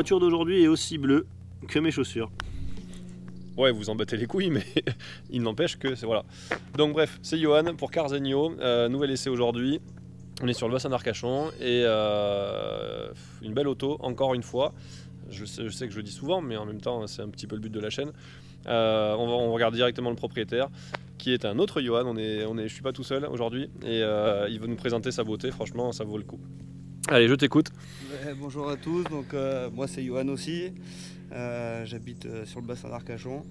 voiture d'aujourd'hui est aussi bleue que mes chaussures. Ouais, vous en battez les couilles, mais il n'empêche que c'est voilà. Donc bref, c'est Johan pour Carzegno, nouvel essai aujourd'hui. On est sur le bassin d'Arcachon et une belle auto, encore une fois. Je sais que je le dis souvent, mais en même temps, c'est un petit peu le but de la chaîne. On regarde directement le propriétaire, qui est un autre Johan. Je suis pas tout seul aujourd'hui, et il va nous présenter sa beauté. Franchement, ça vaut le coup. Allez, je t'écoute. Bonjour à tous, donc moi c'est Johan aussi. J'habite sur le bassin d'Arcachon.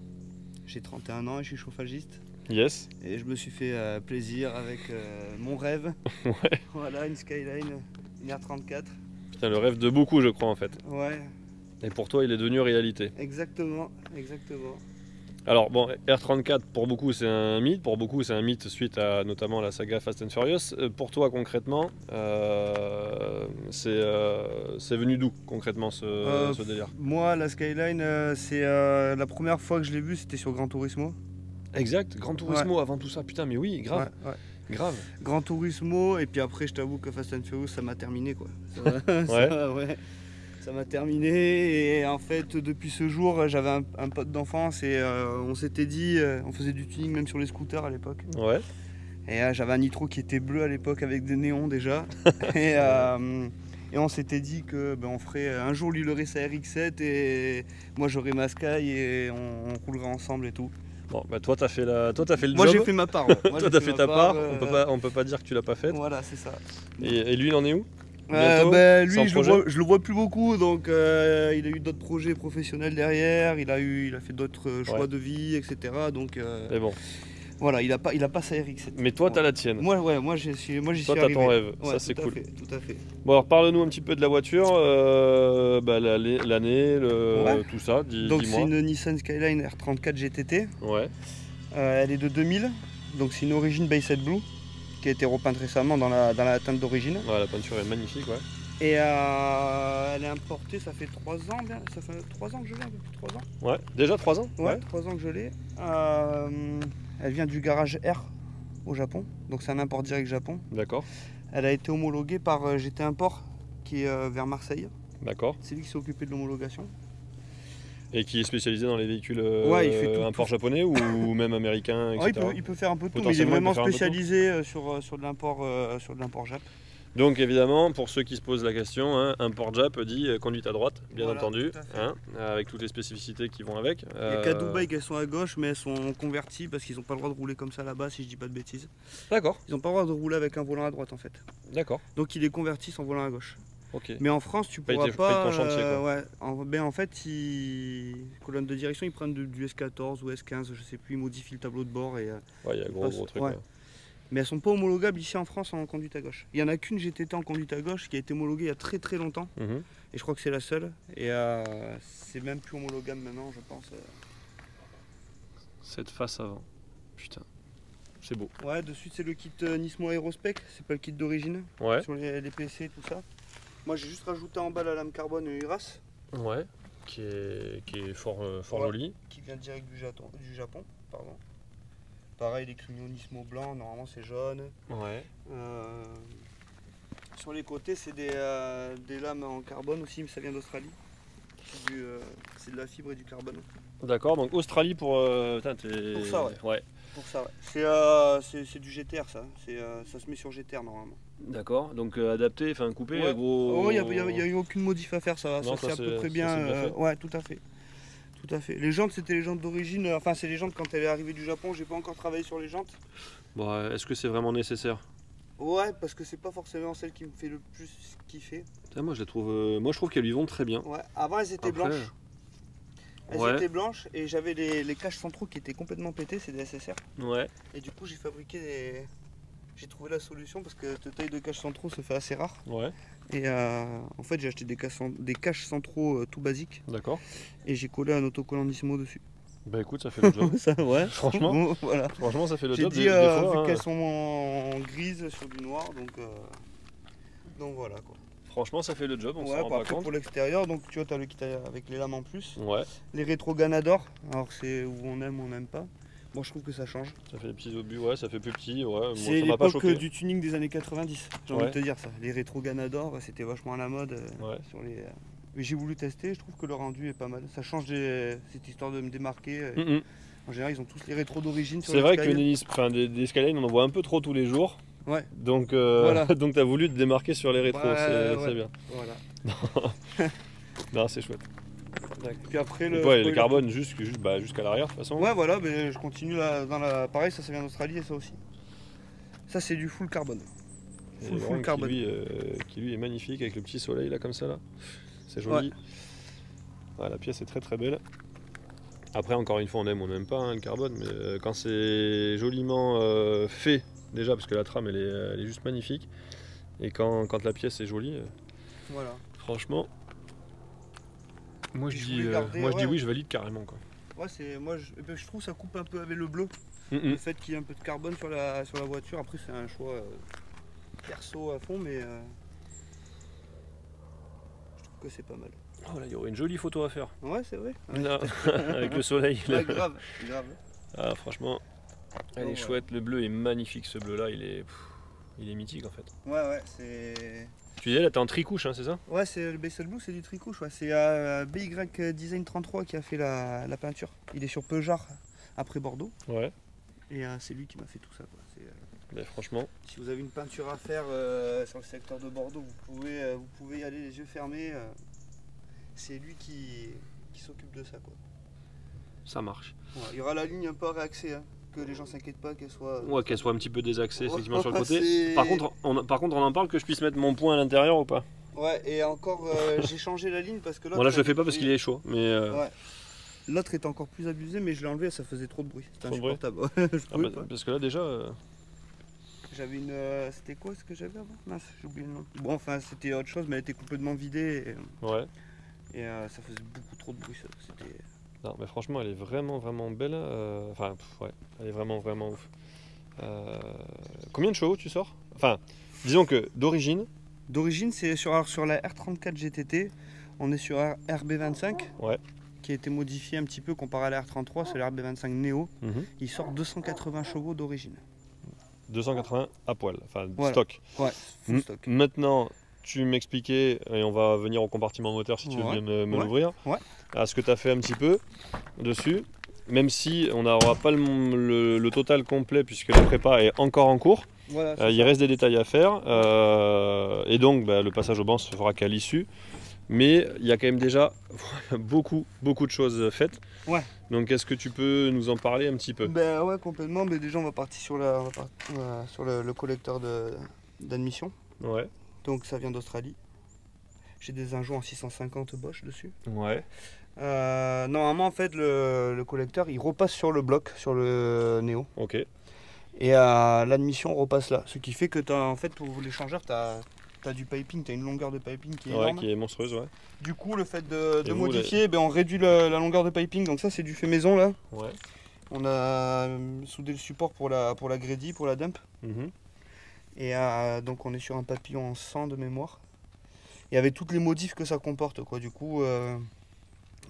J'ai 31 ans et je suis chauffagiste. Yes. Et je me suis fait plaisir avec mon rêve. Ouais. Voilà, une Skyline, une R34. Putain, le rêve de beaucoup, je crois, en fait. Ouais, Et pour toi, il est devenu réalité. exactement, exactement. Alors, bon, R34, pour beaucoup, c'est un mythe. Pour beaucoup, c'est un mythe suite à notamment la saga Fast and Furious. Pour toi, concrètement, c'est venu d'où, concrètement, ce délire? Moi, la Skyline, c'est la première fois que je l'ai vue, c'était sur Gran Turismo. Exact, Gran Turismo avant tout ça. Putain, mais oui, grave. Ouais, ouais. Grave. Gran Turismo, et puis après, je t'avoue que Fast and Furious, ça m'a terminé, quoi. Ouais. Ça m'a terminé, et en fait, depuis ce jour, j'avais un pote d'enfance, et on s'était dit, on faisait du tuning même sur les scooters à l'époque. Ouais. Et j'avais un nitro qui était bleu à l'époque avec des néons déjà. Et on s'était dit que on ferait un jour lui il aurait sa RX7 et moi j'aurais ma Sky et on roulerait ensemble et tout. Bon, bah toi, t'as fait le Moi job. j'ai fait ma part. Ouais. Moi, Toi, j'ai t'as fait ma ta part. euh, On peut pas dire que tu l'as pas faite. Voilà, c'est ça. Et lui, il en est où? Bientôt, Lui, sans projet je le vois plus beaucoup, donc il a eu d'autres projets professionnels derrière, il a fait d'autres choix Ouais. de vie, etc. Donc Mais bon. voilà, il a pas sa RX7. Mais toi, t'as la tienne. Moi j'y suis Toi, t'as ton arrivé. rêve. Ça, c'est tout à cool. fait, tout à fait. Bon, alors parle-nous un petit peu de la voiture, l'année, Ouais. tout ça. Donc c'est Dis-moi. une Nissan Skyline R34 GTT. Ouais. Elle est de 2000, donc c'est une origine Bayset Blue qui a été repeinte récemment dans la teinte d'origine. Ouais, la peinture est magnifique, ouais. Et elle est importée, ça fait 3 ans, ça fait 3 ans que je l'ai, un peu plus de 3 ans. Ouais. Déjà 3 ans? Ouais, 3 ans que je l'ai. Elle vient du garage R au Japon, donc c'est un import direct Japon. D'accord. Elle a été homologuée par GT Import qui est vers Marseille. D'accord. C'est lui qui s'est occupé de l'homologation. Et qui est spécialisé dans les véhicules Ouais, il fait tout, import japonais ou même américains, Ouais, etc. il peut faire un peu de tout, mais il est Potentiellement, il peut vraiment faire un peu de tout. spécialisé sur de l'import Jap. Donc évidemment, pour ceux qui se posent la question, hein, import Jap dit conduite à droite, bien Voilà, entendu, tout à fait. hein, avec toutes les spécificités qui vont avec. Il n'y a qu'à Dubaï qu'elles sont à gauche, mais elles sont converties parce qu'ils n'ont pas le droit de rouler comme ça là-bas, si je dis pas de bêtises. D'accord, Ils n'ont pas le droit de rouler avec un volant à droite en fait. d'accord, Donc ils les convertissent en volant à gauche. ok. Mais en France, tu Pas pourras été- pas. pas été en chantier, quoi. Ouais. En fait, colonne de direction, ils prennent du S14 ou S15, je sais plus, ils modifient le tableau de bord et. Ouais, il y a gros truc. Ouais. Ouais. Mais elles sont pas homologables ici en France en conduite à gauche. Il y en a qu'une GTT en conduite à gauche qui a été homologuée il y a très très longtemps. Mhm. Et je crois que c'est la seule. Et c'est même plus homologable maintenant, je pense. Cette face avant, putain, c'est beau. Ouais, dessus c'est le kit Nismo Aerospec, c'est pas le kit d'origine. Ouais, Sur les PC et tout ça. Moi j'ai juste rajouté en bas la lame carbone Uras ouais, qui est fort Ouais. joli. qui vient direct du Japon. Pardon. Pareil, les crayons Nismo blancs, normalement c'est jaune. Ouais. Sur les côtés c'est des lames en carbone aussi, mais ça vient d'Australie. C'est de la fibre et du carbone. D'accord, donc Australie pour. Putain, Pour ça, ouais. Ouais. Pour ça, ouais. C'est du GTR ça. Ça se met sur GTR normalement. D'accord, donc adapté, enfin coupé, Ouais. gros. Il n'y a eu aucune modif à faire, ça Non, c'est ça, à peu c'est- près ça, bien. c'est bien fait. Ouais, tout à fait. Tout à fait. Les jantes, c'était les jantes d'origine. Enfin, c'est les jantes quand elle est arrivée du Japon. J'ai pas encore travaillé sur les jantes. Bon, est-ce que c'est vraiment nécessaire? Ouais, parce que c'est pas forcément celle qui me fait le plus kiffer. Putain, moi je trouve qu'elles lui vont très bien. Ouais, avant elles étaient Après, blanches. Elles ouais. étaient blanches et j'avais les caches centraux qui étaient complètement pétés, c'est des SSR. Ouais, Et du coup, j'ai fabriqué des. J'ai trouvé la solution parce que cette taille de cache centraux se fait assez rare. ouais, Et en fait, j'ai acheté des caches centraux tout basiques d'accord. et j'ai collé un autocollant Nismo dessus. Bah écoute, ça fait le job. Ça, ouais. Franchement. Bon, voilà. Franchement, ça fait le J'ai job. dit, Des fois, vu hein, qu'elles sont en grise sur du noir, donc voilà quoi. franchement, ça fait le job, on s'en Ouais, rend bah pas après compte. pour l'extérieur, donc tu vois, tu as le kit avec les lames en plus. Ouais, Les rétro Ganador, alors c'est où on aime ou on n'aime pas. Bon, je trouve que ça change. ça fait des petits obus, ouais, ça fait plus petit, ouais. Moi, C'est ça m'a pas l'époque choqué. du tuning des années 90, j'ai envie Ouais. de te dire ça. Les rétro Ganador, c'était vachement à la mode Ouais. sur les Mais j'ai voulu tester, je trouve que le rendu est pas mal. Ça change cette histoire de me démarquer. Mhm. En général, ils ont tous les rétros d'origine sur C'est les vrai que Skyline. des Skyline, on en voit un peu trop tous les jours. Ouais, Donc, Voilà. donc tu as voulu te démarquer sur les rétros, Ouais, c'est ouais. bien. voilà. Non, c'est chouette. Puis après, Et le ouais, les spoiler- carbone jusqu'à l'arrière de toute façon. Ouais, voilà, mais je continue pareil, ça vient d'Australie et ça aussi. Ça, c'est du full carbone. Et Full vraiment carbone. qui lui est magnifique avec le petit soleil là comme ça là. C'est joli. Ouais, la pièce est très très belle. Après encore une fois on aime ou on n'aime pas hein, le carbone, mais quand c'est joliment fait déjà parce que la trame elle est juste magnifique. Et quand la pièce est jolie, Voilà. franchement, moi je Et je dis, voulais garder, moi je dis ouais. oui, je valide carrément quoi. Ouais, je trouve que ça coupe un peu avec le bleu. Mm. Le fait qu'il y ait un peu de carbone sur la voiture, après c'est un choix perso à fond, mais je trouve que c'est pas mal. Oh là, il y aurait une jolie photo à faire. Ouais, c'est vrai. Non, avec le soleil. là. Ouais, grave, grave. Ah, franchement, elle Bon, est chouette. Le bleu est magnifique, ce bleu là, il est mythique en fait. Ouais, c'est. Tu disais là, t'es en tricouche, hein, c'est ça? Ouais, c'est le Bassel Blue, c'est du tricouche. Ouais. C'est BY Design 33 qui a fait la peinture. Il est sur Peugeard après Bordeaux. Ouais. Et c'est lui qui m'a fait tout ça. Quoi. Ben, franchement, Si vous avez une peinture à faire sur le secteur de Bordeaux, vous pouvez y aller les yeux fermés. C'est lui qui s'occupe de ça. Quoi. ça marche. Ouais, il y aura la ligne un peu réaxée, hein, que les gens s'inquiètent pas qu'elle soit. Ouais, qu'elle soit un petit peu désaxée effectivement sur le C'est- côté. Par contre, on en parle que je puisse mettre mon poing à l'intérieur ou pas? Ouais, et encore, j'ai changé la ligne parce que l'autre. Bon là je le elle fais pas parce était- qu'il est chaud, mais Ouais. L'autre était encore plus abusé, mais je l'ai enlevé, ça faisait trop de bruit. C'était Trop de bruit. insupportable. Je ah, pouvais bah, pas. parce que là déjà, J'avais une. C'était quoi ce que j'avais avant? Mince, j'ai oublié le nom. Bon, enfin, c'était autre chose, mais elle était complètement vidée ouais. et ça faisait beaucoup trop de bruit. C'était. Non, mais franchement, elle est vraiment belle. Enfin, ouais, elle est vraiment ouf. Combien de chevaux tu sors? Enfin, disons que d'origine, D'origine, c'est sur la R34 GTT. On est sur RB25. Ouais. Qui a été modifié un petit peu comparé à la R33, c'est le RB25 Neo. mhm, Il sort 280 chevaux d'origine. 280 à poil, enfin Voilà. stock. Ouais, full M- stock. Maintenant, tu m'expliquais, et on va venir au compartiment moteur si tu veux Ouais. bien me Ouais. l'ouvrir, Ouais. à ce que tu as fait un petit peu dessus, même si on n'aura pas le total complet puisque la prépa est encore en cours. Voilà, c'est Il ça. reste des détails à faire et donc bah, le passage au banc se fera qu'à l'issue. Mais il y a quand même déjà beaucoup de choses faites. Ouais. Donc est-ce que tu peux nous en parler un petit peu? Ben ouais, complètement. Mais déjà, on va partir sur le collecteur d'admission. Ouais. Donc ça vient d'Australie. J'ai des injons en 650 Bosch dessus. Ouais. Normalement, en fait, le collecteur, il repasse sur le bloc, sur le Neo. Ok. Et l'admission repasse là. Ce qui fait que en fait, pour l'échangeur, tu as du piping, tu as une longueur de piping qui est Ouais, énorme. qui est monstrueuse, ouais. Du coup, le fait de Et vous, modifier, ben, on réduit la longueur de piping. Donc ça, c'est du fait maison là. Ouais. On a soudé le support pour la Grady, pour la dump. Mhm. Et donc on est sur un papillon en 100 de mémoire. Et avec toutes les modifs que ça comporte, quoi. Du coup,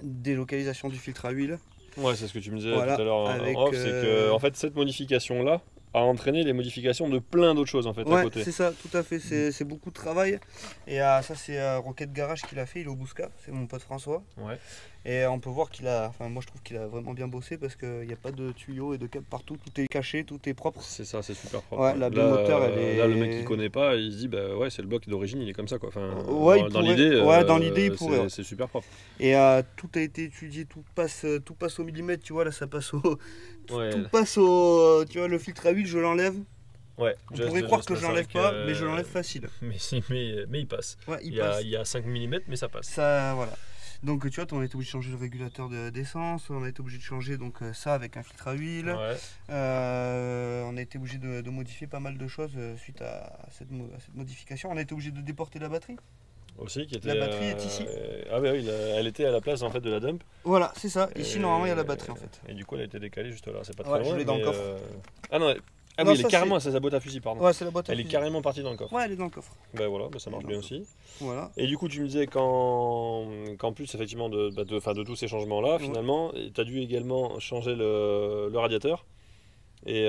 délocalisation du filtre à huile. Ouais, c'est ce que tu me disais Voilà, tout à l'heure en avec, off, c'est que en fait cette modification là a entraîné les modifications de plein d'autres choses en fait à Ouais, côté. c'est ça, tout à fait. C'est beaucoup de travail. Et ça, c'est Rocket Garage qui l'a fait. Il est au Bousca. C'est mon pote François. Ouais. Et on peut voir qu'il a. Enfin, moi, je trouve qu'il a vraiment bien bossé parce qu'il n'y a pas de tuyaux et de câbles partout. Tout est caché, tout est propre. C'est ça, c'est super propre. Ouais, la bulle moteur, elle est. Là, le mec qui connaît pas, il se dit bah ouais, c'est le bloc d'origine, il est comme ça quoi. Enfin, Ouais, il dans pourrait. l'idée, Ouais, dans l'idée, il pourrait, ouais. c'est super propre. Et tout a été étudié, tout passe au millimètre. Tu vois, là, ça passe au. Ouais. Tout passe au. Tu vois, le filtre à huile, je l'enlève. Ouais. On pourrait croire que je l'enlève pas, mais je l'enlève facile. Mais il passe. Ouais, Il passe. y a 5 mm, mais ça passe. Ça, voilà. Donc tu vois, on a été obligé de changer le régulateur d'essence, on a été obligé de changer donc ça avec un filtre à huile. Ouais. On a été obligé de modifier pas mal de choses suite à cette modification. On a été obligé de déporter la batterie. Aussi, qui était. La batterie est ici. Ah ouais, oui, elle était à la place en fait de la dump. Voilà, c'est ça. Ici, Et- normalement, il y a la batterie en fait. Et du coup, elle a été décalée juste là. C'est pas Ouais, très loin. je l'ai dans le mais, coffre. Ah non, ah Non, oui, elle ça, est carrément à sa boîte à fusil, pardon. Ouais, c'est la boîte à Elle est fusil. carrément partie dans le coffre. Ouais, elle est dans le coffre. Ben voilà, ben ça marche bien aussi. Voilà. Et du coup, tu me disais qu'en plus effectivement de tous ces changements-là, finalement, tu as dû également changer le radiateur. Et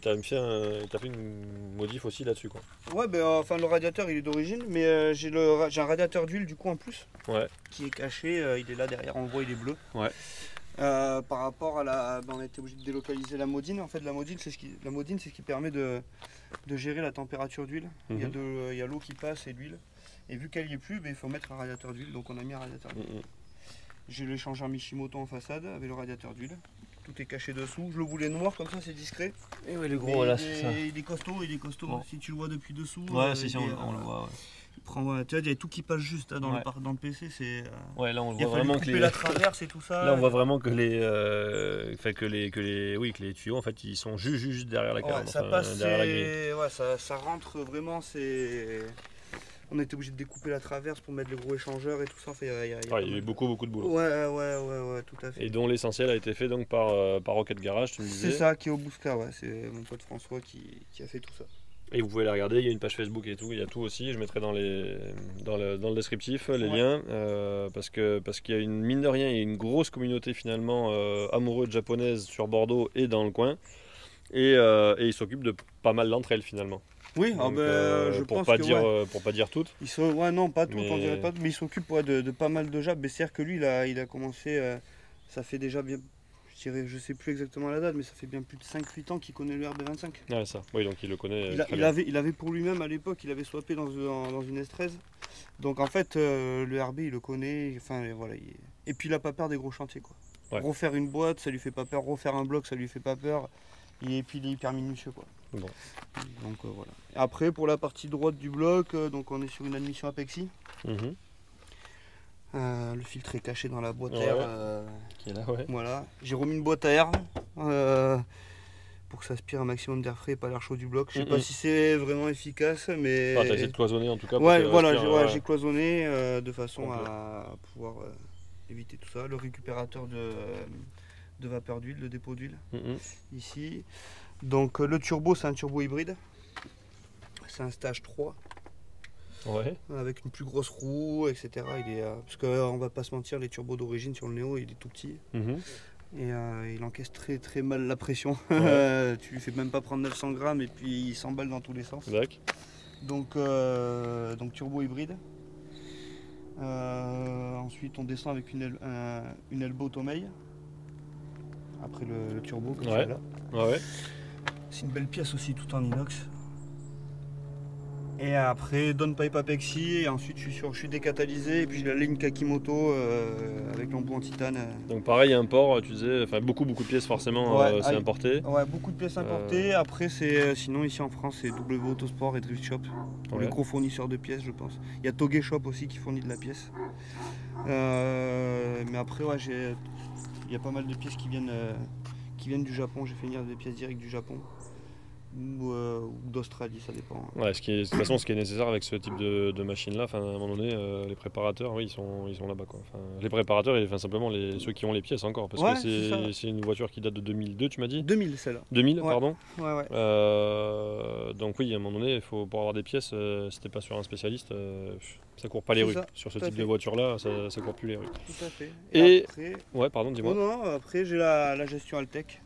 t'as fait une modif aussi là-dessus, quoi. Ouais, ben enfin le radiateur il est d'origine, mais j'ai un radiateur d'huile du coup en plus. Ouais. Qui est caché, il est là derrière, on le voit, il est bleu. Ouais. Par rapport à la. On a été obligé de délocaliser la modine. En fait, la modine, c'est ce qui permet de gérer la température d'huile. Il y a l'eau qui passe et l'huile. Et vu qu'elle n'y est plus, ben, il faut mettre un radiateur d'huile. Donc on a mis un radiateur d'huile. J'ai l'échangeur Mishimoto en façade avec le radiateur d'huile. Tout est caché dessous. Je le voulais noir, comme ça c'est discret. Et ouais, le gros, Mais voilà, c'est ça. il est costaud, il est costaud. Bon. Si tu le vois depuis dessous. Ouais, si, on le voit. Ouais. Tu vois, il y a tout qui passe juste hein, dans le PC. Ouais, là on il a voit fallu vraiment couper la traverse et tout ça. Là on voit vraiment que les tuyaux en fait ils sont juste derrière la carène. Ça passe, derrière la grille. Ouais, ça rentre vraiment. On a été obligé de découper la traverse pour mettre le gros échangeur et tout ça. Enfin, il y a eu beaucoup de boulot. Ouais, tout à fait. Et dont l'essentiel a été fait donc par Rocket Garage, tu me disais. C'est ça, qui est au Bousca, ouais. C'est mon pote François qui a fait tout ça. Et vous pouvez la regarder, il y a une page Facebook et tout, il y a tout aussi, je mettrai dans le descriptif les liens, parce qu'il y a une mine de rien, il y a une grosse communauté finalement amoureuse japonaise sur Bordeaux et dans le coin, et ils s'occupent de pas mal d'entre elles finalement. Oui, donc, je pour pense pas que dire pour pas dire toutes. non, pas toutes, on dirait pas toutes, mais il s'occupe de pas mal de jab. C'est-à-dire que lui, il a commencé, ça fait déjà bien. Je sais plus exactement la date, mais ça fait bien plus de 5-8 ans qu'il connaît le RB25. Ouais, ça. Oui, donc il le connaît. Il avait pour lui-même à l'époque, il avait swappé dans une S13. Donc en fait, le RB, il le connaît. Enfin, voilà, et puis il a pas peur des gros chantiers, quoi. Ouais. Refaire une boîte, ça lui fait pas peur. Refaire un bloc, ça lui fait pas peur. Et puis il est hyper minutieux, quoi. Bon. Donc voilà. Après, pour la partie droite du bloc, donc on est sur une admission Apexi. Le filtre est caché dans la boîte à air. Qui est là, ouais. Voilà. J'ai remis une boîte à air pour que ça aspire un maximum d'air frais et pas l'air chaud du bloc. Je sais pas si c'est vraiment efficace, mais. T'as essayé de cloisonner en tout cas. Ouais, voilà, j'ai cloisonné de façon à pouvoir éviter tout ça. Le récupérateur de vapeur d'huile, le dépôt d'huile, ici. Donc le turbo, c'est un turbo hybride. C'est un stage 3. Ouais. Avec une plus grosse roue, etc. Parce qu'on va pas se mentir, les turbos d'origine sur le Néo, il est tout petit. Et il encaisse très mal la pression. Ouais. Tu lui fais même pas prendre 900 grammes et puis il s'emballe dans tous les sens. Donc turbo hybride. Ensuite on descend avec une elbow Tomei. Après le turbo comme ça là. Ouais. C'est une belle pièce aussi, tout en inox. Et après downpipe Apexi, et ensuite je suis décatalysé et puis j'ai la ligne Kakimoto avec l'embout en titane. Donc pareil, import, tu disais, enfin beaucoup de pièces forcément, c'est importé. Ouais, beaucoup de pièces importées. Après sinon ici en France c'est W Autosport et Drift Shop pour les gros fournisseurs de pièces, je pense. Il y a Toge Shop aussi qui fournit de la pièce. Mais après il y a pas mal de pièces qui viennent du Japon. J'ai fait venir des pièces directes du Japon. Ou d'Australie, ça dépend. Ouais, de toute façon, ce qui est nécessaire avec ce type de machine-là, à un moment donné, les préparateurs, oui, ils sont là-bas, quoi. Les préparateurs, simplement ceux qui ont les pièces encore, parce que c'est une voiture qui date de 2002, tu m'as dit 2000, celle-là. 2000, pardon. Ouais. Donc oui, à un moment donné, pour avoir des pièces, si t'es pas sur un spécialiste, ça court pas les rues. Sur ce type de voiture-là, ça court plus les rues. Tout à fait. Et après... Ouais, pardon, dis-moi. Non, après j'ai la gestion Altec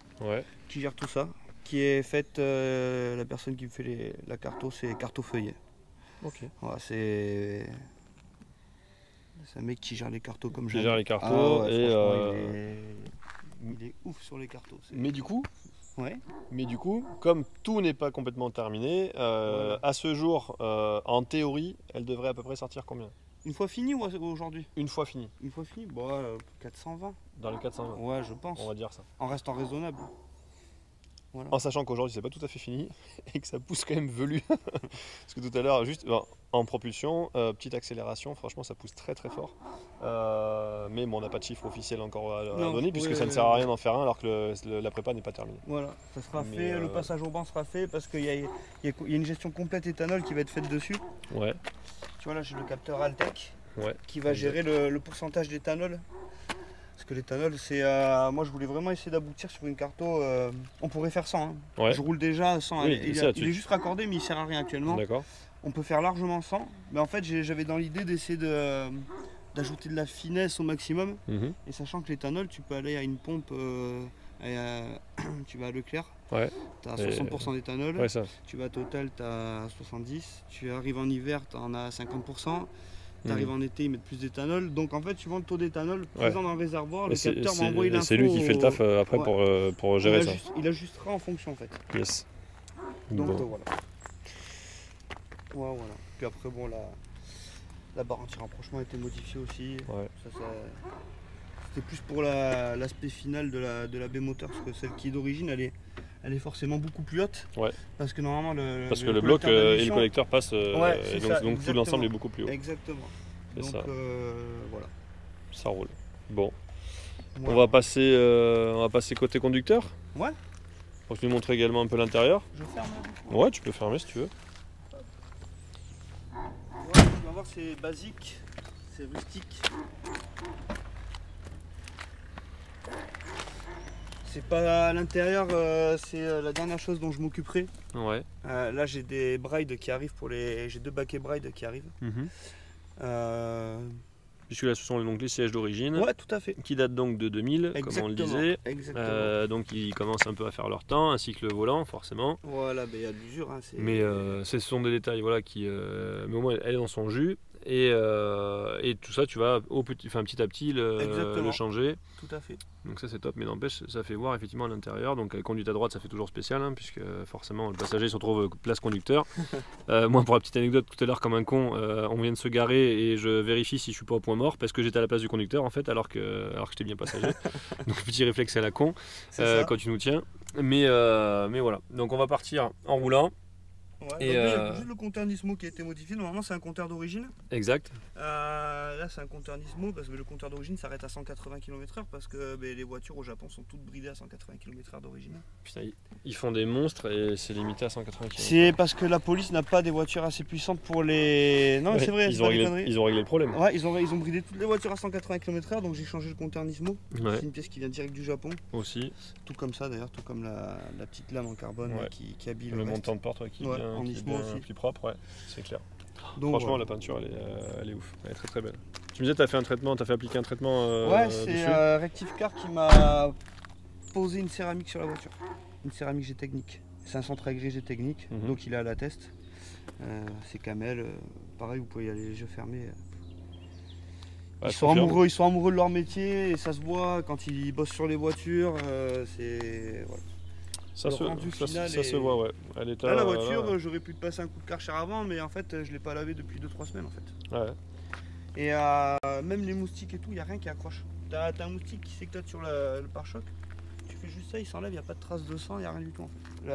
qui gère tout ça. Qui est faite, la personne qui me fait la carto, c'est Carto Feuillet. Ok. Voilà, c'est un mec qui gère les cartos comme j'aime. Qui gère les cartos il est ouf sur les cartos. Mais du coup, comme tout n'est pas complètement terminé, à ce jour, en théorie, elle devrait à peu près sortir combien? Une fois fini ou aujourd'hui? Une fois fini. Une fois fini, 420. Dans les 420. Ouais, je pense. On va dire ça. En restant raisonnable. Voilà. En sachant qu'aujourd'hui c'est pas tout à fait fini et que ça pousse quand même velu. Parce que tout à l'heure, juste en propulsion, petite accélération, franchement ça pousse très fort. Mais bon, on n'a pas de chiffre officiel encore à donner puisque ça ne sert à rien d'en faire un alors que la prépa n'est pas terminée. Voilà, ça sera fait, le passage au banc sera fait parce qu'il y a une gestion complète éthanol qui va être faite dessus. Ouais. Tu vois là j'ai le capteur Altec qui va gérer le pourcentage d'éthanol. Parce que l'éthanol, c'est. Moi, je voulais vraiment essayer d'aboutir sur une carto. On pourrait faire 100. Hein. Je roule déjà 100. Oui, il est juste raccordé, mais il ne sert à rien actuellement. D'accord. On peut faire largement 100. Mais en fait, j'avais dans l'idée d'essayer d'ajouter de la finesse au maximum. Et sachant que l'éthanol, tu peux aller à une pompe. tu vas à Leclerc, Ouais. tu as Et- 60% d'éthanol. Ouais, ça. Tu vas à Total, tu as 70. Tu arrives en hiver, tu en as 50%. Tu arrives en été, ils mettent plus d'éthanol. Donc en fait, suivant le taux d'éthanol présent dans le réservoir, le capteur m'a envoyé l'info. C'est lui qui fait le taf après Ouais. pour gérer ça. Il ajustera en fonction en fait. Yes. Donc Bon. voilà. Ouais, voilà. Puis après, bon, la barre anti-rapprochement a été modifiée aussi. Ouais. C'était plus pour l'aspect final de la B-moteur, parce que celle qui est d'origine, elle est forcément beaucoup plus haute. Ouais. Parce que normalement, Parce que le bloc et le d'admission- collecteur passent, Ouais, et c'est donc, ça, donc tout l'ensemble exactement. est beaucoup plus haut. Exactement. C'est Donc ça. voilà. Ça roule. Bon. Voilà. On va passer côté conducteur. Ouais. Pour que tu nous montres également un peu l'intérieur. Je ferme là, du coup. Ouais, tu peux fermer si tu veux. Ouais, tu vas voir, c'est basique, c'est rustique. C'est pas à l'intérieur, c'est la dernière chose dont je m'occuperai. Ouais. Là, j'ai des brides qui arrivent j'ai 2 baquets brides qui arrivent. Puisque là, ce sont donc les sièges d'origine. Ouais, tout à fait. Qui datent donc de 2000, comme on le disait. Exactement. Donc ils commencent un peu à faire leur temps, ainsi que le volant, forcément. Voilà, il y a de l'usure. Hein, Mais ce sont des détails voilà, qui. Mais au moins, elle est dans son jus. Et tout ça, tu vas petit à petit le changer. Tout à fait. Donc ça c'est top, mais n'empêche, ça fait voir effectivement à l'intérieur. Donc conduite à droite, ça fait toujours spécial, hein, puisque forcément le passager se retrouve place conducteur. Moi, pour la petite anecdote, tout à l'heure comme un con, on vient de se garer et je vérifie si je suis pas au point mort, parce que j'étais à la place du conducteur en fait, alors que j'étais bien passager. Donc petit réflexe à la con quand tu nous tiens. Mais voilà, donc on va partir en roulant. Ouais, Et donc, il y a juste le compteur Nismo qui a été modifié. Normalement, c'est un compteur d'origine. Exact. Là, c'est un compteur Nismo parce que le compteur d'origine s'arrête à 180 km/h parce que les voitures au Japon sont toutes bridées à 180 km/h d'origine. Putain, ils font des monstres et c'est limité à 180 km. C'est parce que la police n'a pas des voitures assez puissantes pour les. Non, mais c'est vrai, ils ont réglé le problème. Ouais, ils ont bridé toutes les voitures à 180 km/h, donc j'ai changé le compteur Nismo. Ouais. C'est une pièce qui vient direct du Japon. Aussi. Tout comme ça d'ailleurs, tout comme la petite lame en carbone qui habille le reste. montant de porte qui est bien, en Nismo aussi. plus propre, ouais, c'est clair. Donc, franchement, voilà. la peinture, elle est ouf, elle est très très belle. Tu me disais, t'as fait appliquer un traitement ouais, c'est dessus. Rectificar qui m'a posé une céramique sur la voiture. Une céramique G-Technique. C'est un centre agrégé G-Technique, donc il est à la test. C'est Camel, pareil, vous pouvez y aller les yeux fermés. Ils sont amoureux de leur métier et ça se voit quand ils bossent sur les voitures. C'est voilà. Ça se voit, ouais. Là, la voiture, j'aurais pu te passer un coup de Karcher avant, mais en fait, je l'ai pas lavé depuis 2-3 semaines en fait. Ouais. Et même les moustiques et tout, il n'y a rien qui accroche. T'as un moustique qui s'éclate sur le pare-choc, tu fais juste ça, il s'enlève, il n'y a pas de traces de sang, il n'y a rien du tout en fait.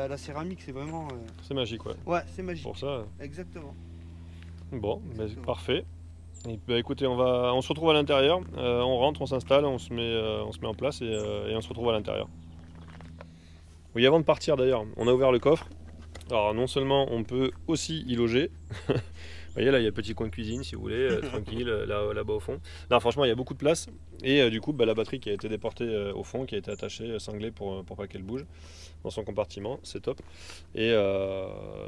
La céramique, c'est vraiment. C'est magique, ouais. Ouais, c'est magique. Pour ça. Exactement. Bon, bah, parfait. Et, bah, écoutez, on se retrouve à l'intérieur, on rentre, on s'installe, on se met en place et on se retrouve à l'intérieur. Oui, avant de partir d'ailleurs, on a ouvert le coffre. Alors non seulement on peut aussi y loger, vous voyez là il y a le petit coin de cuisine si vous voulez, tranquille, là-bas au fond. Là franchement il y a beaucoup de place et du coup la batterie qui a été déportée au fond, qui a été attachée, cinglée pour pas qu'elle bouge dans son compartiment, c'est top. Et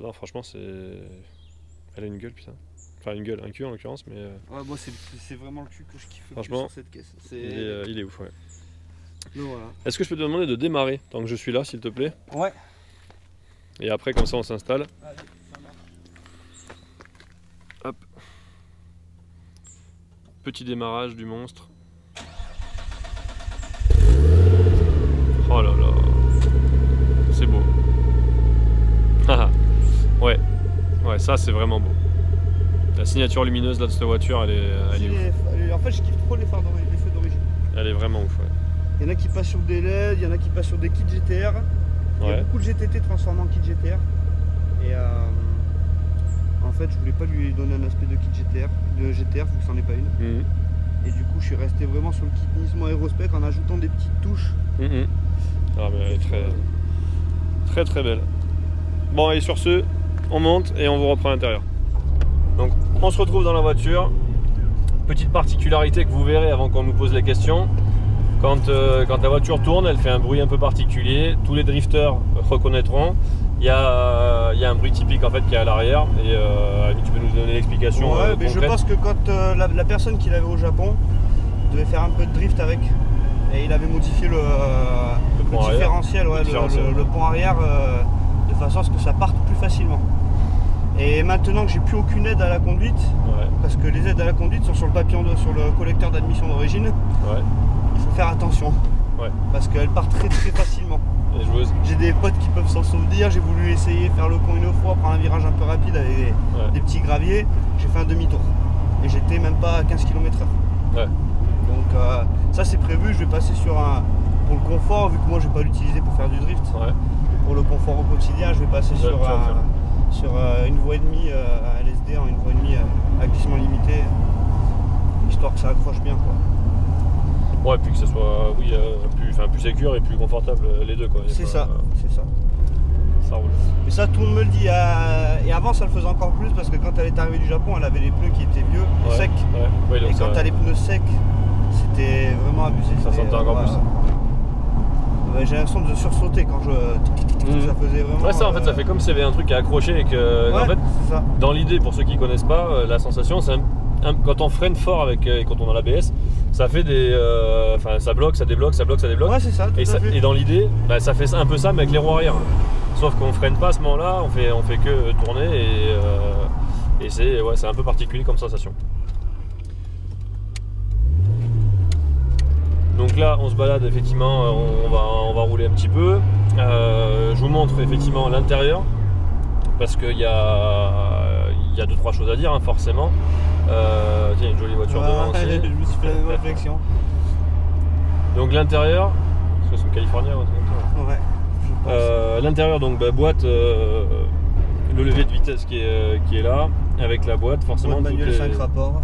non franchement elle a une gueule putain. Enfin une gueule, un cul en l'occurrence, mais... Ouais, moi c'est vraiment le cul que je kiffe franchement, sur cette caisse. Il est ouf, ouais. Donc, voilà. Est-ce que je peux te demander de démarrer tant que je suis là s'il te plaît? Ouais. Et après comme ça on s'installe. Allez, ça marche. Hop. Petit démarrage du monstre. Oh là là. C'est beau. Ouais. Ouais, ça c'est vraiment beau. La signature lumineuse là de cette voiture, elle est ouf. En fait, je kiffe trop les feux d'origine. Elle est vraiment ouf, ouais. Il y en a qui passent sur des LED, il y en a qui passent sur des kits GTR. Il y a beaucoup de GTT transformés en kit GTR. Et en fait, je voulais pas lui donner un aspect de kit GTR, vu que c'en est pas une. Et du coup, je suis resté vraiment sur le kit Nismo Aerospec en ajoutant des petites touches. Ah, mais elle est très très très belle. Bon, et sur ce, on monte et on vous reprend à l'intérieur. Donc, on se retrouve dans la voiture. Petite particularité que vous verrez avant qu'on nous pose les questions. Quand la voiture tourne, elle fait un bruit un peu particulier. Tous les drifters reconnaîtront. Il y a un bruit typique en fait qui est à l'arrière. Et tu peux nous donner l'explication mais je pense que quand la personne qui l'avait au Japon devait faire un peu de drift avec. et il avait modifié le pont arrière. différentiel, ouais, le pont arrière de façon à ce que ça parte plus facilement. Et maintenant que j'ai plus aucune aide à la conduite, Ouais. parce que les aides à la conduite sont sur le sur le collecteur d'admission d'origine, Ouais. il faut faire attention. Ouais. Parce qu'elles partent très très facilement. Les joueuses. J'ai des potes qui peuvent s'en souvenir, j'ai voulu essayer faire le con une fois, prendre un virage un peu rapide avec des petits graviers, j'ai fait un demi-tour. Et j'étais même pas à 15 km/h. Ouais. Donc ça c'est prévu, je vais passer sur un... Pour le confort, vu que moi je vais pas l'utiliser pour faire du drift, Ouais. pour le confort au quotidien, je vais passer Tu vas le faire. sur une voie et demie à LSD, en une voie et demie à glissement limité, histoire que ça accroche bien quoi. Ouais, puis que ça soit plus sécure et plus confortable les deux quoi. C'est ça, c'est ça. Ça roule. Et ça tout le monde me le dit, et avant ça le faisait encore plus parce que quand elle est arrivée du Japon, elle avait les pneus qui étaient vieux, Ouais. secs, Ouais. Ouais, donc et quand ça, t'as les pneus secs, c'était vraiment abusé. ça C'était, sentait encore plus. Ouais, j'ai l'impression de sursauter quand je... Ça faisait vraiment... Ouais, ça en fait, ça fait comme s'il y avait un truc à accrocher et que. Ouais, En fait, c'est ça. dans l'idée, pour ceux qui connaissent pas, la sensation, c'est quand on freine fort quand on a l'ABS, ça fait des. Enfin, ça bloque, ça débloque, ça bloque, ça débloque. Ouais, c'est ça, tout à fait. Et dans l'idée, bah, ça fait un peu ça, mais avec les roues arrière. Sauf qu'on freine pas à ce moment-là, on fait que tourner et c'est un peu particulier comme sensation. Donc là, on se balade effectivement, on va rouler un petit peu. Je vous montre effectivement l'intérieur parce qu'il y a 2-3 choses à dire, hein, forcément. Tiens, une jolie voiture devant aussi. Je me suis fait la même réflexion. Donc l'intérieur, parce que c'est une California ou un truc comme ça. Ouais, je pense. L'intérieur, donc boîte, le levier de vitesse qui est là, avec la boîte, forcément. Boîte manuel toutes 5 rapports.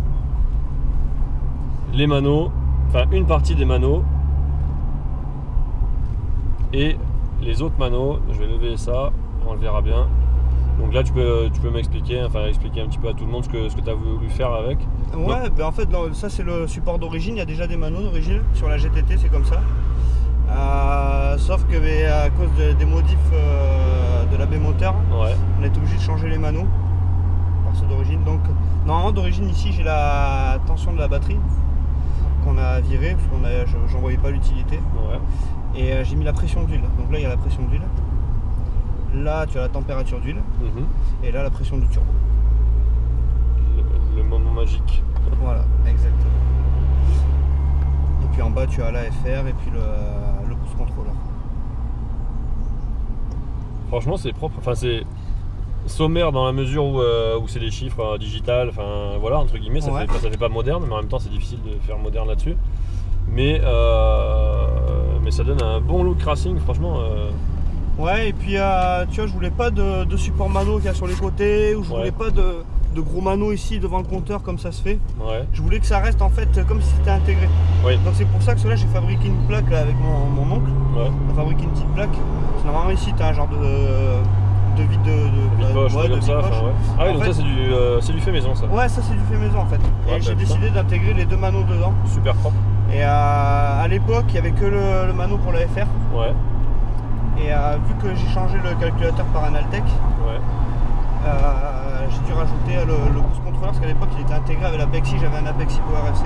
les manos, enfin une partie des manos et les autres manos. Je vais lever ça, on le verra bien. Donc là tu peux m'expliquer, enfin expliquer un petit peu à tout le monde ce que tu as voulu faire avec. Ouais, ben en fait ça c'est le support d'origine, il y a déjà des manos d'origine, sur la GTT c'est comme ça. Sauf que à cause des modifs de l'AB moteur, Ouais. on est obligé de changer les manos par ceux d'origine. Donc normalement d'origine ici j'ai la tension de la batterie qu'on a virée parce que j'en voyais pas l'utilité. Ouais. Et j'ai mis la pression d'huile. Donc là il y a la pression d'huile. Là tu as la température d'huile. Mhm. Et là la pression du turbo. Le moment magique. Voilà, exactement. Et puis en bas tu as l'AFR et puis le boost controller. Franchement c'est propre, enfin c'est sommaire dans la mesure où c'est des chiffres digital, enfin voilà entre guillemets, ça Ouais. fait pas moderne, mais en même temps c'est difficile de faire moderne là-dessus. Mais ça donne un bon look racing, franchement. Ouais, et puis tu vois, je voulais pas de support mano qu'il y a sur les côtés, ou je Ouais. voulais pas de gros mano ici devant le compteur comme ça se fait. Ouais. Je voulais que ça reste en fait comme si c'était intégré. Oui. Donc c'est pour ça que là j'ai fabriqué une plaque là, avec mon oncle. Ouais. On a fabriqué une petite plaque. Parce que normalement ici tu as un genre de vide Vide poche, ouais, comme de ça. vide poche. Ouais. Ah oui, En donc fait- ça c'est du fait maison ça. Ouais, ça c'est du fait maison en fait. Ouais, Et j'ai bah, décidé d'intégrer les deux manos dedans. Super propre. Et à l'époque il n'y avait que le mano pour la FR. Ouais. Et vu que j'ai changé le calculateur par un Altec, Ouais. j'ai dû rajouter le boost controller parce qu'à l'époque il était intégré avec l'Apexi, j'avais un Apexi Power FC.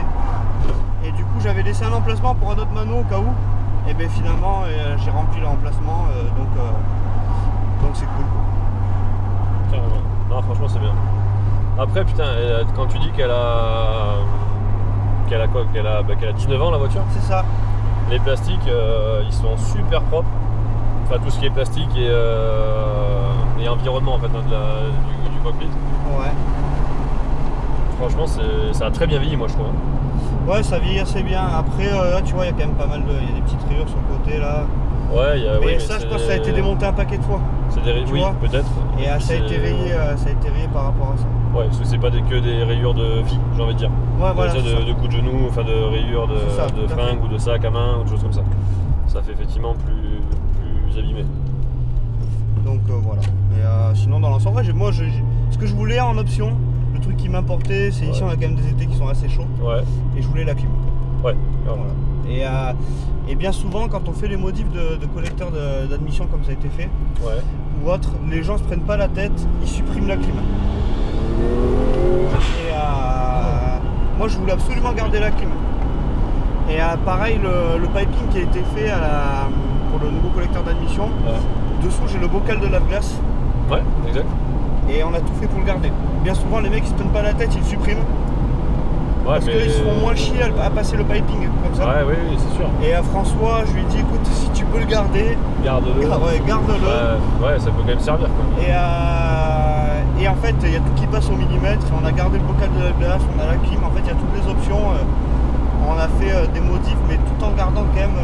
Et du coup j'avais laissé un emplacement pour un autre mano au cas où. Et bien finalement j'ai rempli l'emplacement donc c'est cool. Carrément. Non, franchement c'est bien. Après putain, quand tu dis qu'elle a quoi, qu'elle a 19 ans la voiture, C'est ça. les plastiques ils sont super propres. Enfin tout ce qui est plastique et environnement en fait hein, du cockpit. Ouais. Franchement ça a très bien vieilli moi je trouve. Ouais, ça vieillit assez bien. Après là tu vois il y a quand même pas mal il y a des petites rayures sur le côté là. Ouais, Mais ça je pense que ça a été démonté un paquet de fois. C'est des tu oui, vois. peut-être. Et ça a C'est- été rayé par rapport à ça. Ouais, parce que c'est pas que des rayures de vie, j'ai envie de dire. Ouais, voilà. Ça, c'est ça. de coups de genoux, enfin de rayures C'est ça, de tout à fringues fait. ou de sac à main ou de choses comme ça. Ça fait effectivement plus abîmé. Donc voilà. Mais sinon dans l'ensemble, ouais, ce que je voulais en option, le truc qui m'importait, c'est ici Ouais. on a quand même des étés qui sont assez chauds Ouais, et je voulais la clim. ouais. grave. Voilà. Et bien souvent quand on fait les modifs de collecteur d'admission comme ça a été fait, Ouais. ou autre, les gens se prennent pas la tête, ils suppriment la clim. Et moi je voulais absolument garder la clim. Et pareil, le piping qui a été fait pour le nouveau collecteur d'admission, dessous j'ai le bocal de lave-glace. Ouais, exact. Et on a tout fait pour le garder. Bien souvent les mecs ils se prennent pas la tête, ils le suppriment. Ouais, Parce qu'ils se font moins chier à passer le piping comme ça. Ouais, oui, c'est sûr. Et à François, je lui ai dit écoute, si tu peux le garder, garde-le. Ouais, garde-le. Ouais, ça peut quand même servir quoi. Et en fait, il y a tout qui passe au millimètre. On a gardé le bocal de la glace, on a la clim. En fait, il y a toutes les options. On a fait des modifs, mais tout en gardant quand même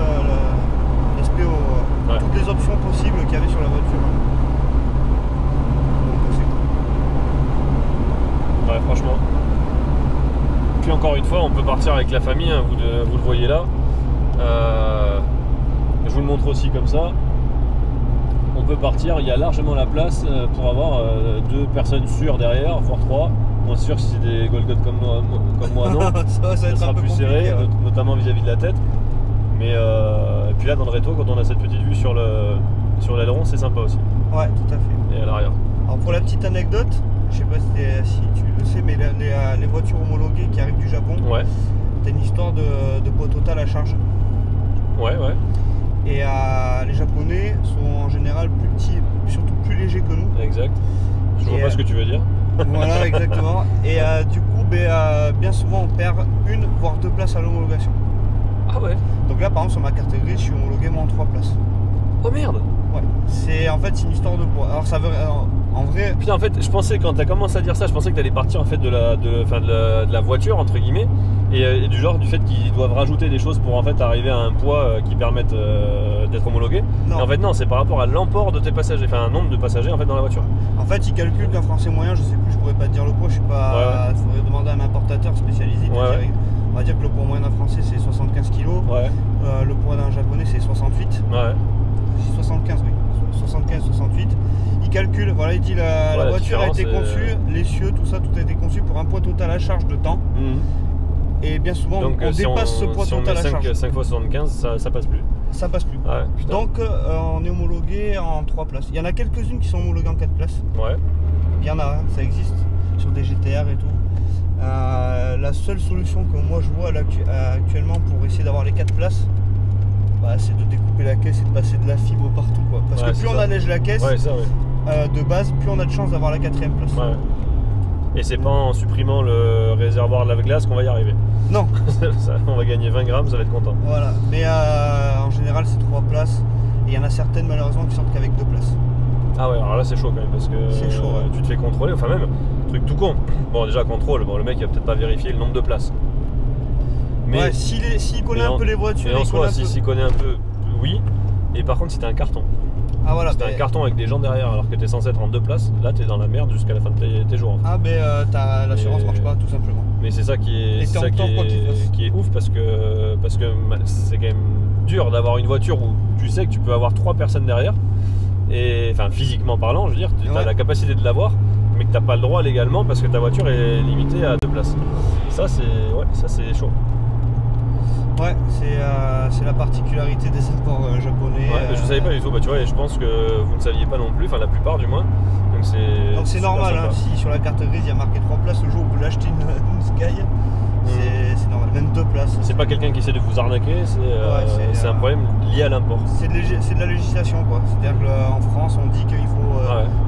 l'aspect toutes les options possibles qu'il y avait sur la voiture. Donc c'est cool. Ouais, franchement. Puis encore une fois, on peut partir avec la famille, hein, vous le voyez là. Je vous le montre aussi comme ça. On peut partir, il y a largement la place pour avoir 2 personnes sûres derrière, voire 3. Moins sûr si c'est des Golgoth comme moi non. ça sera un peu plus serré, notamment vis-à-vis de la tête. Mais et puis là dans le rétro, quand on a cette petite vue sur l'aileron, c'est sympa aussi. Ouais, tout à fait. Et à l'arrière. Alors pour la petite anecdote, je sais pas si tu le sais, mais les voitures homologuées qui arrivent du Japon, t'as une histoire de poids total à charge. Ouais. Et les Japonais sont en général plus petits, surtout plus légers que nous. Exact. Je vois pas ce que tu veux dire. Voilà, exactement. Et du coup, bien souvent, on perd 1 voire 2 places à l'homologation. Ah ouais. Donc là, par exemple, sur ma carte grise, je suis homologué moi en 3 places. Oh merde. Ouais. C'est une histoire de poids. Alors ça veut, en vrai. Putain, en fait, je pensais quand t'as commencé à dire ça, je pensais que t'allais partir en fait de la voiture entre guillemets, et du fait qu'ils doivent rajouter des choses pour en fait arriver à un poids qui permette d'être homologué. Non. Et en fait non, c'est par rapport à l'emport de tes passagers, enfin un nombre de passagers en fait dans la voiture. En fait, ils calculent qu'un Français moyen, je sais plus, je pourrais pas te dire le poids, je suis pas. Il faudrait demander à un importateur spécialisé. On va dire que le poids moyen d'un Français c'est 75 kg. Le poids d'un Japonais c'est 68. 75 oui. 75-68. Il calcule, voilà, il dit la voiture a été conçue, l'essieu, tout ça, tout a été conçu pour un poids total à charge de temps. Et bien souvent, donc, on dépasse ce poids total à charge. 5 x 75, ça passe plus. Ça passe plus. Ouais, donc on est homologué en 3 places. Il y en a quelques-unes qui sont homologuées en 4 places. Ouais. Il y en a, ça existe sur des GTR et tout. La seule solution que moi je vois là, actuellement pour essayer d'avoir les 4 places, c'est de découper la caisse et de passer de la fibre partout quoi. Parce que plus on allège la caisse de base, plus on a de chance d'avoir la 4ème place. Ouais. Et c'est pas en supprimant le réservoir de lave-glace qu'on va y arriver. Non. On va gagner 20 grammes, ça va être content. Voilà. Mais en général c'est 3 places. Et il y en a certaines malheureusement qui sortent qu'avec 2 places. Ah ouais, alors là c'est chaud quand même parce que chaud, tu te fais contrôler, enfin même, truc tout con. Bon déjà contrôle, le mec il va peut-être pas vérifier le nombre de places. Mais s'il connaît un peu les voitures, et en soi, s'il connaît un peu, oui. Et par contre, si t'as un carton, si t'as un carton avec des gens derrière alors que t'es censé être en 2 places, là t'es dans la merde jusqu'à la fin de tes jours. En fait. L'assurance marche pas tout simplement. Mais c'est ça qui est ouf parce que c'est quand même dur d'avoir une voiture où tu sais que tu peux avoir 3 personnes derrière. Et enfin physiquement parlant, je veux dire, tu as la capacité de l'avoir, mais que t'as pas le droit légalement parce que ta voiture est limitée à 2 places. Ça c'est chaud. Ouais, c'est la particularité des imports japonais. Ouais, je savais pas du tout, tu vois, et je pense que vous ne saviez pas non plus, enfin la plupart du moins. Donc c'est normal, hein, si sur la carte grise il y a marqué 3 places, le jour où vous l'achetez une Sky, c'est normal, même 2 places. C'est pas quelqu'un qui essaie de vous arnaquer, c'est un problème lié à l'import. C'est de la législation quoi, c'est-à-dire qu'en France on dit qu'il faut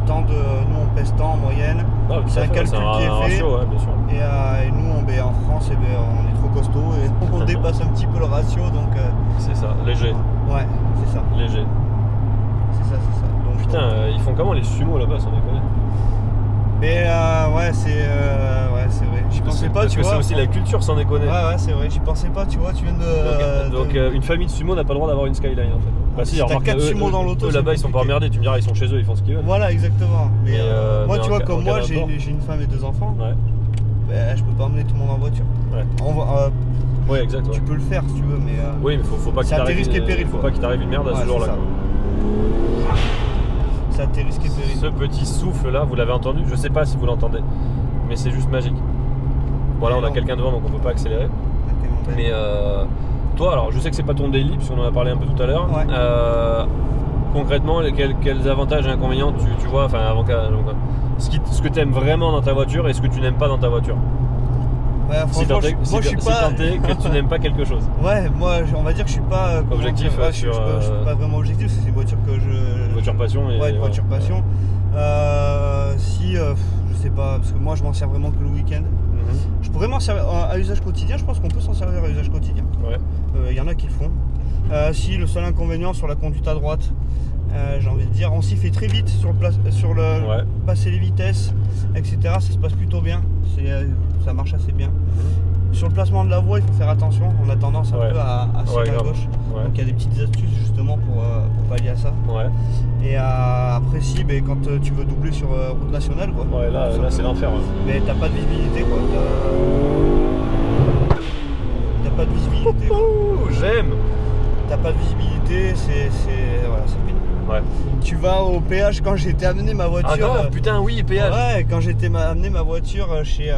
tant de. Nous on pèse tant en moyenne, c'est un calcul qui est fait. Ratio, bien sûr. Et nous en France on est trop costaud et on dépasse un petit peu le ratio donc. C'est ça, léger. Ouais, c'est ça. Léger. C'est ça. Donc, putain, ils font comment les sumo là-bas sans déconner? Mais c'est vrai. J'y pensais pas, tu vois. C'est aussi la culture sans déconner. Ouais, c'est vrai. J'y pensais pas, tu vois. Tu viens de. Donc une famille de sumo n'a pas le droit d'avoir une Skyline en fait. Bah si, t'as 4 sumo dans l'auto. Là-bas ils sont pas emmerdés. Tu me diras ils sont chez eux, ils font ce qu'ils veulent. Voilà, exactement. Mais moi, tu vois, comme moi, j'ai une femme et 2 enfants. Ouais. Je peux pas emmener tout le monde en voiture. Ouais. Ouais, exact. Tu peux le faire si tu veux, mais. Oui, mais faut pas qu'il t'arrive. Risque et péril. Faut pas qu'il t'arrive une merde à ce jour-là. C'est à tes risques et périls. Ce petit souffle là, vous l'avez entendu? Je sais pas si vous l'entendez, mais c'est juste magique. Voilà, on a quelqu'un devant donc on peut pas accélérer. Mais toi, alors je sais que c'est pas ton daily, puisqu'on en a parlé un peu tout à l'heure. Ouais. Concrètement, quels avantages et inconvénients tu vois, enfin, ce que tu aimes vraiment dans ta voiture et ce que tu n'aimes pas dans ta voiture? Alors, ce que j'aime vraiment dans ma voiture, c'est que je suis Ouais, Si tant franchement, est moi je suis si pas. tant est que tu n'aimes pas quelque chose. Ouais, moi on va dire que je suis pas comment Objectif, dire, ouais, je suis sur, je suis pas vraiment objectif, parce que c'est une voiture que je. Une voiture passion. Et, Ouais, une voiture passion. Je sais pas, parce que moi je m'en sers vraiment que le week-end. Mhm. Je pourrais m'en servir à usage quotidien, je pense qu'on peut s'en servir à usage quotidien. Ouais. Il y en a qui le font. Si le seul inconvénient sur la conduite à droite, j'ai envie de dire, on s'y fait très vite sur le Ouais. passer les vitesses, etc. Ça se passe plutôt bien, ça marche assez bien. Sur le placement de la voie, il faut faire attention, on a tendance un Ouais. peu à Ouais, à grave. gauche. Ouais. Donc il y a des petites astuces justement pour pallier à ça. Ouais. Et après si, quand tu veux doubler sur route nationale, quoi. Ouais, là c'est l'enfer. Ouais. Mais t'as pas de visibilité, quoi. T'as pas de visibilité. Quoi. Ouh, j'aime. T'as pas de visibilité, voilà, c'est pénible. Ouais. Tu vas au péage quand j'ai été amener ma voiture. Ah grave, putain, oui, péage. Ouais, quand j'ai été amener ma voiture chez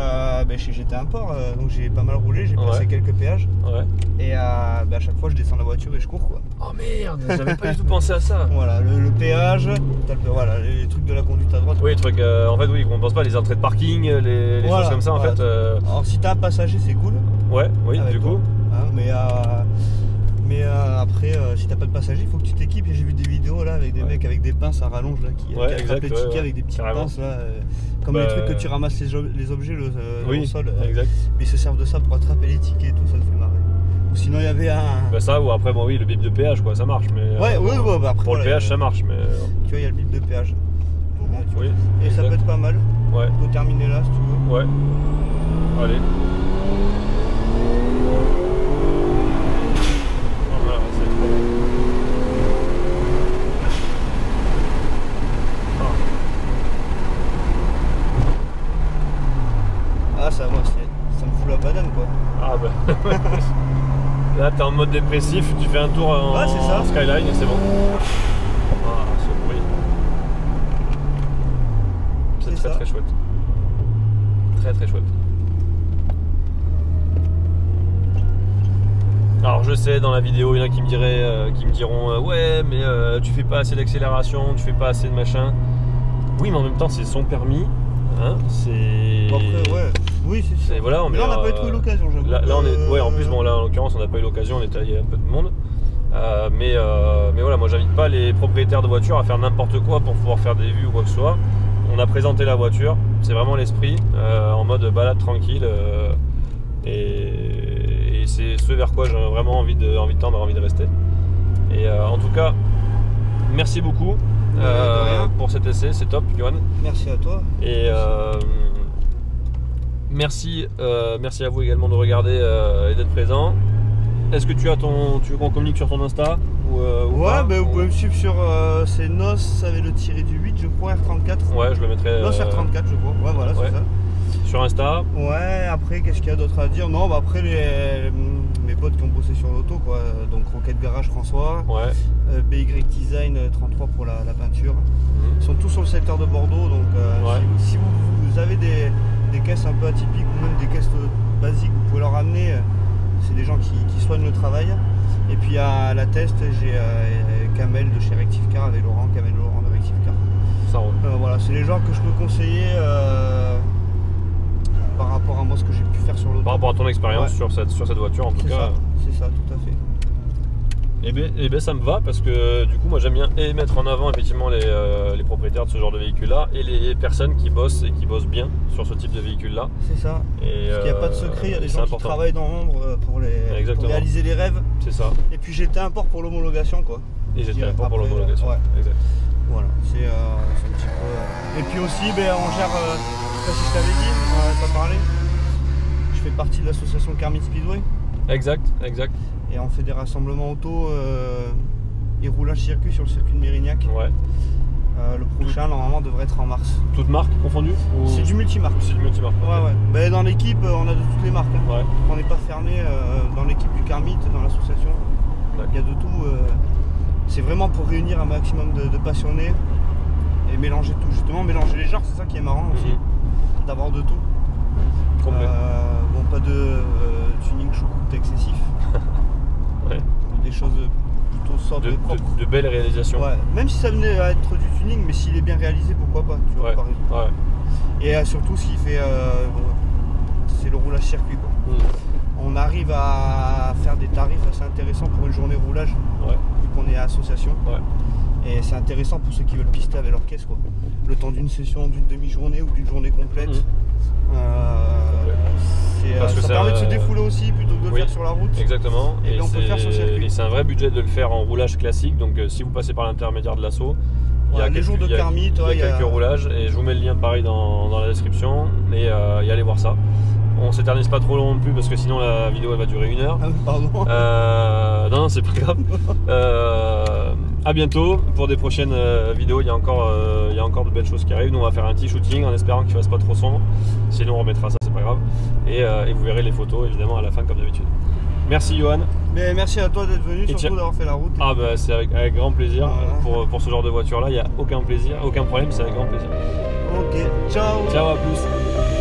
GT Import, donc j'ai pas mal roulé, j'ai passé Ouais. quelques péages. Ouais. Et à chaque fois je descends la voiture et je cours, quoi. Oh merde, j'avais pas du tout pensé à ça. Voilà, le péage, voilà, les trucs de la conduite à droite. Oui, truc, en fait, oui, on pense pas les entrées de parking, les Voilà, choses comme ça, en voilà. fait. Alors si t'as un passager, c'est cool. Ouais, oui, Avec du toi. coup. Hein, mais après, si t'as pas de passager, il faut que tu t'équipes. Et j'ai vu des vidéos là avec des Ouais. mecs avec des pinces à rallonge là, qui Ouais, attrapent exact, les ouais, tickets ouais. avec des petites Carrément. pinces là, comme Bah, les trucs que tu ramasses les objets Oui, au sol. exact. Mais ils se servent de ça pour attraper les tickets et tout, ça me fait marrer. Ou sinon il y avait un. Bah ça, ou après, bon, oui, le bip de péage, quoi, ça marche. Mais, Ouais, bon, après, pour voilà, le péage, ça marche, mais. Tu vois, il y a le bip de péage. Tu vois. Oui. Et ça exact. peut être pas mal. Ouais, On peut terminer là si tu veux. ouais. Allez. Voilà, c'est trop bon. Ah, ça me fout la banane quoi. Ah bah. Là, t'es en mode dépressif, tu fais un tour en, Ouais, c'est ça. en skyline et c'est bon. Ah, ce bruit. C'est C'est très ça. très chouette. Très très chouette. Alors je sais, dans la vidéo, il y en a qui me diront ouais, mais tu fais pas assez d'accélération, tu fais pas assez de machin. Oui, mais en même temps, c'est son permis. Hein, c'est. Bon, après, ouais. Oui, c'est sûr. Voilà, Mais là, on n'a pas eu l'occasion, j'avoue. Là, on est. Ouais, en plus, bon, là, en l'occurrence, on n'a pas eu l'occasion, on était il y a un peu de monde. Mais voilà, moi, j'invite pas les propriétaires de voitures à faire n'importe quoi pour pouvoir faire des vues ou quoi que ce soit. On a présenté la voiture, c'est vraiment l'esprit, en mode balade tranquille. Et c'est ce vers quoi j'ai vraiment envie de tendre, envie de rester. Et en tout cas, merci beaucoup De rien. pour cet essai, c'est top, Johan. Merci à toi. Et merci à vous également de regarder et d'être présent. Est-ce que tu veux qu'on communique sur ton Insta ou Ouais, pas, vous ou- pouvez me suivre sur c'est NOS avec le tiré du 8, je crois, R34. Ouais, je le mettrai NOS R34, je crois. Ouais, voilà, ouais. c'est ça. sur Insta. Ouais, après, qu'est-ce qu'il y a d'autre à dire? Non, après, mes potes qui ont bossé sur l'auto, quoi. Donc, Rocket Garage François, Ouais. BY Design 33 pour la peinture. Mhm. Ils sont tous sur le secteur de Bordeaux, donc Ouais. si vous avez des caisses un peu atypiques ou même des caisses basiques, vous pouvez leur amener. C'est des gens qui soignent le travail. Et puis à la test, j'ai Kamel de chez Rectificar avec Kamel Laurent de Rectificar. Ça roule. Voilà, c'est les gens que je peux conseiller par rapport à moi ce que j'ai pu faire sur l'auto. Par rapport à ton expérience Ouais. sur cette voiture en tout C'est cas. ça, c'est ça, tout à fait. Et ben ça me va parce que du coup moi j'aime bien et mettre en avant effectivement les propriétaires de ce genre de véhicule là et les personnes qui bossent et qui bossent bien sur ce type de véhicule là. C'est ça. Et Parce qu'il n'y a pas de secret, il y a des c'est gens important. qui travaillent dans l'ombre pour Exactement. réaliser les rêves. C'est ça. Et puis j'étais un port pour l'homologation, quoi. Et Je j'étais dirais un peu pour après, l'homologation. ouais. Exact. Voilà, c'est un petit peu. Et puis aussi, on gère, je sais pas si je t'avais dit, on n'en avait pas parlé. Je fais partie de l'association Carmine Speedway Exact, exact. et on fait des rassemblements auto et roulage circuit sur le circuit de Mérignac. Ouais. Le prochain, normalement, devrait être en mars. Toutes marques confondues ou... C'est du multimarque. C'est du multimarque. Ouais, ouais. Dans l'équipe, on a de toutes les marques. Hein. Ouais. On n'est pas fermé dans l'équipe du Carmite, dans l'association. D'accord. Il y a de tout. C'est vraiment pour réunir un maximum de passionnés et mélanger tout. Justement, mélanger les genres, c'est ça qui est marrant aussi. Mhm. D'avoir de tout. Complet. Bon, pas de tuning choucroute excessif. Ouais. Des choses plutôt sobres et propres. De belles réalisations. Ouais. Même si ça venait à être du tuning, mais s'il est bien réalisé, pourquoi pas, tu vois, Ouais. par exemple. Ouais. Et surtout s'il fait c'est le roulage circuit, quoi. On arrive à faire des tarifs assez intéressants pour une journée roulage, Ouais. vu qu'on est association. Ouais. Et c'est intéressant pour ceux qui veulent pister avec leur caisse, quoi. Le temps d'une session, d'une demi-journée ou d'une journée complète. Parce que Ça c'est permet de un- se défouler aussi plutôt que de le Oui. faire sur la route. Exactement. Et là, on peut le faire sur circuit. Et c'est un vrai budget de le faire en roulage classique. Donc si vous passez par l'intermédiaire de l'assaut, Voilà, les jours de Kermit, il y a il y a- quelques roulages. Et je vous mets le lien pareil dans la description. Et allez voir ça. On s'éternise pas trop long non plus parce que sinon la vidéo elle va durer 1 heure. Ah, pardon. Non, c'est pas grave. À bientôt pour des prochaines vidéos. Il y a encore de belles choses qui arrivent. Nous, on va faire un petit shooting en espérant qu'il fasse pas trop sombre. Sinon, on remettra ça, c'est pas grave. Et vous verrez les photos évidemment à la fin, comme d'habitude. Merci, Johan. Mais merci à toi d'être venu, tiens- surtout d'avoir fait la route. Ah, bah, c'est avec grand plaisir. Voilà. Pour ce genre de voiture là, il n'y a aucun problème, c'est avec grand plaisir. Ok, ciao. Ciao, à plus.